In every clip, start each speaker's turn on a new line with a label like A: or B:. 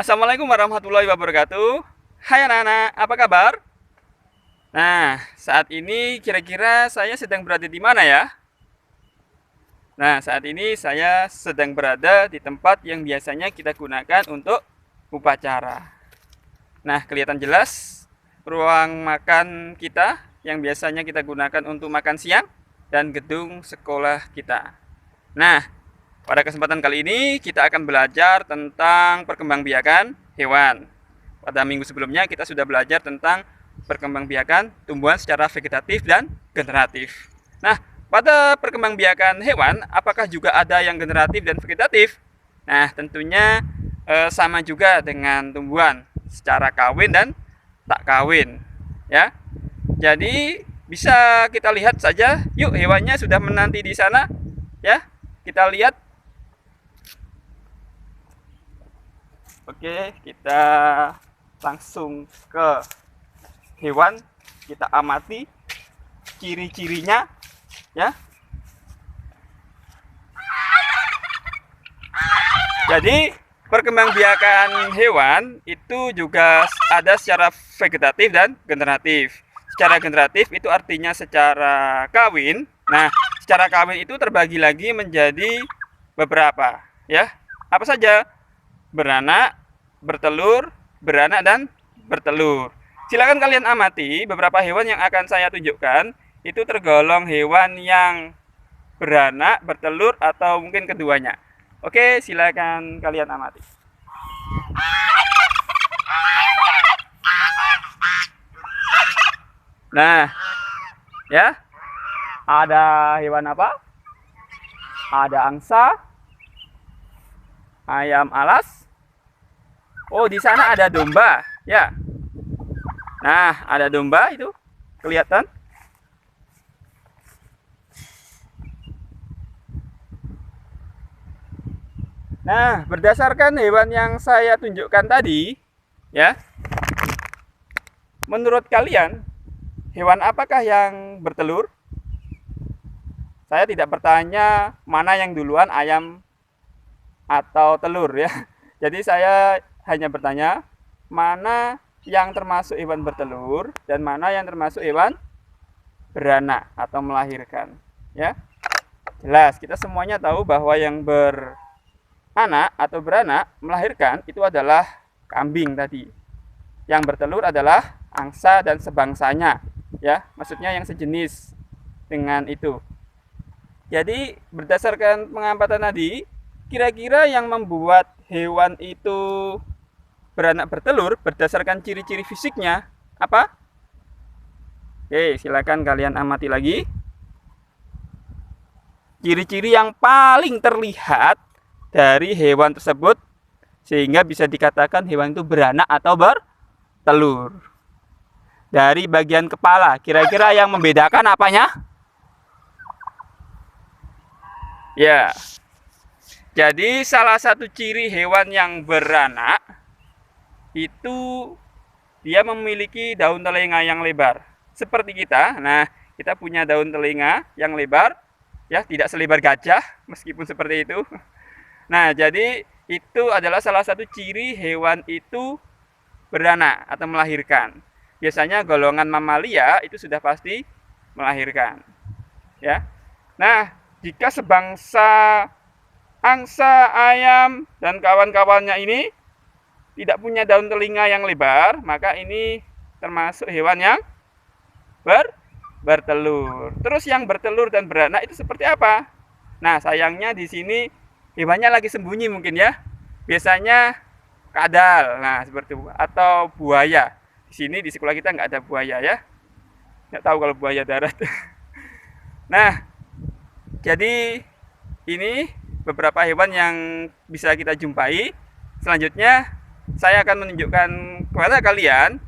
A: Assalamualaikum warahmatullahi wabarakatuh. Hai anak-anak, apa kabar? Nah, saat ini kira-kira saya sedang berada di mana ya? Nah, saat ini saya sedang berada di tempat yang biasanya kita gunakan untuk upacara. Nah, kelihatan jelas ruang makan kita yang biasanya kita gunakan untuk makan siang dan gedung sekolah kita. Nah, pada kesempatan kali ini kita akan belajar tentang perkembangbiakan hewan. Pada minggu sebelumnya kita sudah belajar tentang perkembangbiakan tumbuhan secara vegetatif dan generatif. Nah, pada perkembangbiakan hewan, apakah juga ada yang generatif dan vegetatif? Nah, tentunya sama juga dengan tumbuhan secara kawin dan tak kawin, ya. Jadi bisa kita lihat saja. Yuk, hewannya sudah menanti di sana, ya. Kita lihat. Oke, kita langsung ke hewan, kita amati ciri-cirinya, ya. Jadi perkembangbiakan hewan itu juga ada secara vegetatif dan generatif. Secara generatif itu artinya secara kawin. Nah, secara kawin itu terbagi lagi menjadi beberapa, ya. Apa saja? Beranak, bertelur, beranak, dan bertelur. Silakan kalian amati beberapa hewan yang akan saya tunjukkan. Itu tergolong hewan yang beranak, bertelur, atau mungkin keduanya. Oke, silakan kalian amati. Nah, ya, ada hewan apa? Ada angsa, ayam alas. Oh, di sana ada domba, ya. Nah, ada domba itu kelihatan. Nah, berdasarkan hewan yang saya tunjukkan tadi, ya. Menurut kalian, hewan apakah yang bertelur? Saya tidak bertanya mana yang duluan, ayam atau telur, ya. Jadi saya hanya bertanya mana yang termasuk hewan bertelur dan mana yang termasuk hewan beranak atau melahirkan, ya. Jelas kita semuanya tahu bahwa yang beranak atau beranak melahirkan itu adalah kambing tadi. Yang bertelur adalah angsa dan sebangsanya, ya. Maksudnya yang sejenis dengan itu. Jadi berdasarkan pengamatan tadi, kira-kira yang membuat hewan itu beranak bertelur berdasarkan ciri-ciri fisiknya apa? Oke, silakan kalian amati lagi. Ciri-ciri yang paling terlihat dari hewan tersebut sehingga bisa dikatakan hewan itu beranak atau bertelur. Dari bagian kepala, kira-kira yang membedakan apanya? Ya. Jadi salah satu ciri hewan yang beranak itu dia memiliki daun telinga yang lebar. Seperti kita. Nah, kita punya daun telinga yang lebar, ya, tidak selebar gajah meskipun seperti itu. Nah, jadi itu adalah salah satu ciri hewan itu beranak atau melahirkan. Biasanya golongan mamalia itu sudah pasti melahirkan, ya. Nah, jika sebangsa angsa, ayam, dan kawan-kawannya ini tidak punya daun telinga yang lebar, maka ini termasuk hewan yang bertelur. Terus yang bertelur dan beranak itu seperti apa? Nah, sayangnya di sini hewannya lagi sembunyi mungkin, ya. Biasanya kadal, nah seperti itu, atau buaya. Di sini di sekolah kita nggak ada buaya, ya. Nggak tahu kalau buaya darat. Nah, jadi ini beberapa hewan yang bisa kita jumpai. Selanjutnya saya akan menunjukkan kepada kalian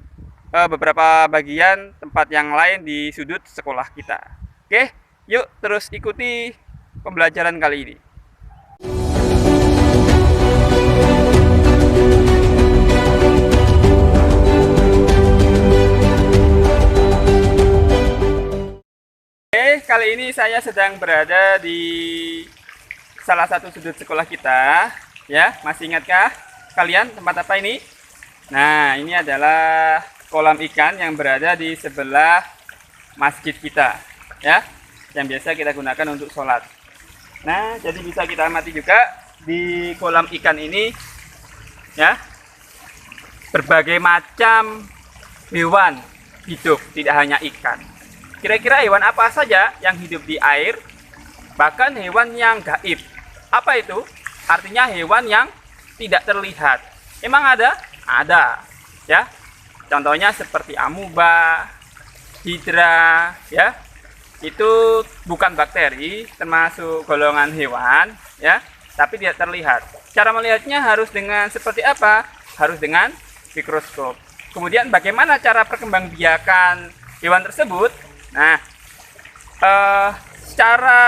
A: beberapa bagian tempat yang lain di sudut sekolah kita. Oke, yuk terus ikuti pembelajaran kali ini. Oke, kali ini saya sedang berada di salah satu sudut sekolah kita, ya. Masih ingatkah? kalian tempat apa ini? Nah, ini adalah kolam ikan yang berada di sebelah masjid kita, ya, yang biasa kita gunakan untuk sholat. Nah, jadi bisa kita amati juga di kolam ikan ini, ya, berbagai macam hewan hidup, tidak hanya ikan. Kira-kira hewan apa saja yang hidup di air? Bahkan hewan yang gaib. Apa itu? Artinya hewan yang tidak terlihat. Emang ada? Ada, ya. Contohnya seperti amuba, hidra, ya. Itu bukan bakteri, termasuk golongan hewan, ya, tapi tidak terlihat. Cara melihatnya harus dengan seperti apa? Harus dengan mikroskop. Kemudian bagaimana cara perkembangbiakan hewan tersebut? Nah, secara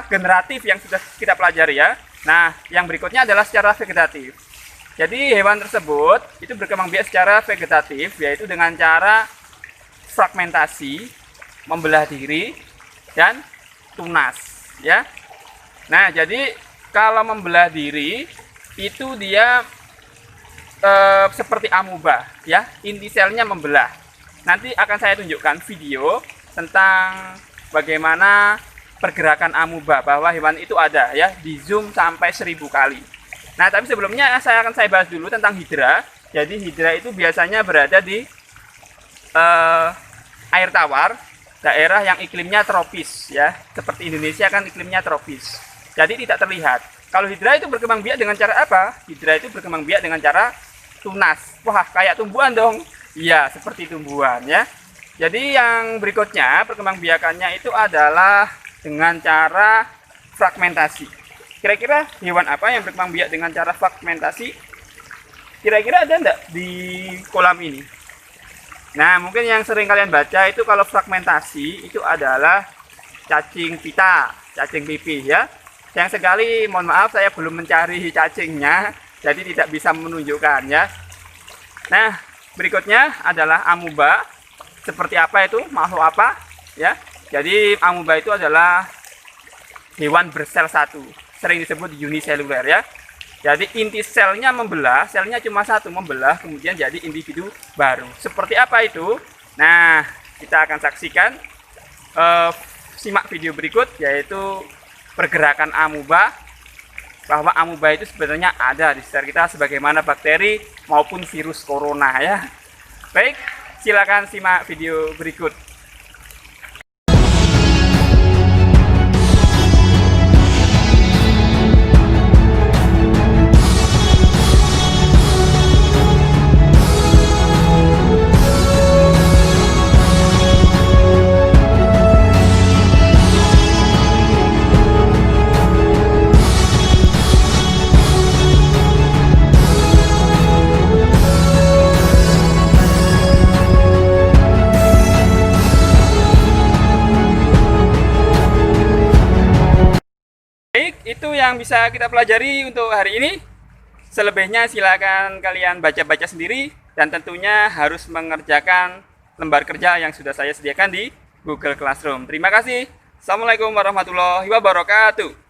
A: generatif yang sudah kita pelajari, ya. Nah, yang berikutnya adalah secara vegetatif. Jadi hewan tersebut itu berkembang biak secara vegetatif, yaitu dengan cara fragmentasi, membelah diri, dan tunas, ya. Nah, jadi kalau membelah diri itu dia seperti amuba, ya, inti selnya membelah. Nanti akan saya tunjukkan video tentang bagaimana pergerakan amuba, bahwa hewan itu ada, ya, di zoom sampai 1000 kali. Nah, tapi sebelumnya saya bahas dulu tentang hidra. Jadi hidra itu biasanya berada di air tawar, daerah yang iklimnya tropis, ya. Seperti Indonesia kan iklimnya tropis. Jadi tidak terlihat. Kalau hidra itu berkembang biak dengan cara apa? Hidra itu berkembang biak dengan cara tunas. Wah, kayak tumbuhan dong. Iya, seperti tumbuhan, ya. Jadi yang berikutnya perkembangbiakannya itu adalah dengan cara fragmentasi. Kira-kira hewan apa yang berkembang biak dengan cara fragmentasi? Kira-kira ada enggak di kolam ini? Nah, mungkin yang sering kalian baca itu kalau fragmentasi itu adalah cacing pita, cacing pipih, ya. Yang sekali, mohon maaf, saya belum mencari cacingnya, jadi tidak bisa menunjukkan, ya. Nah, berikutnya adalah amuba. Seperti apa itu? Makhluk apa? Ya. Jadi amuba itu adalah hewan bersel satu, sering disebut uniseluler, ya. Jadi inti selnya membelah, selnya cuma satu, membelah kemudian jadi individu baru. Seperti apa itu? Nah, kita akan saksikan, simak video berikut, yaitu pergerakan amuba, bahwa amuba itu sebenarnya ada di sekitar kita sebagaimana bakteri maupun virus corona, ya. Baik, silakan simak video berikut. Itu yang bisa kita pelajari untuk hari ini. Selebihnya silakan kalian baca-baca sendiri dan tentunya harus mengerjakan lembar kerja yang sudah saya sediakan di Google Classroom. Terima kasih. Assalamualaikum warahmatullahi wabarakatuh.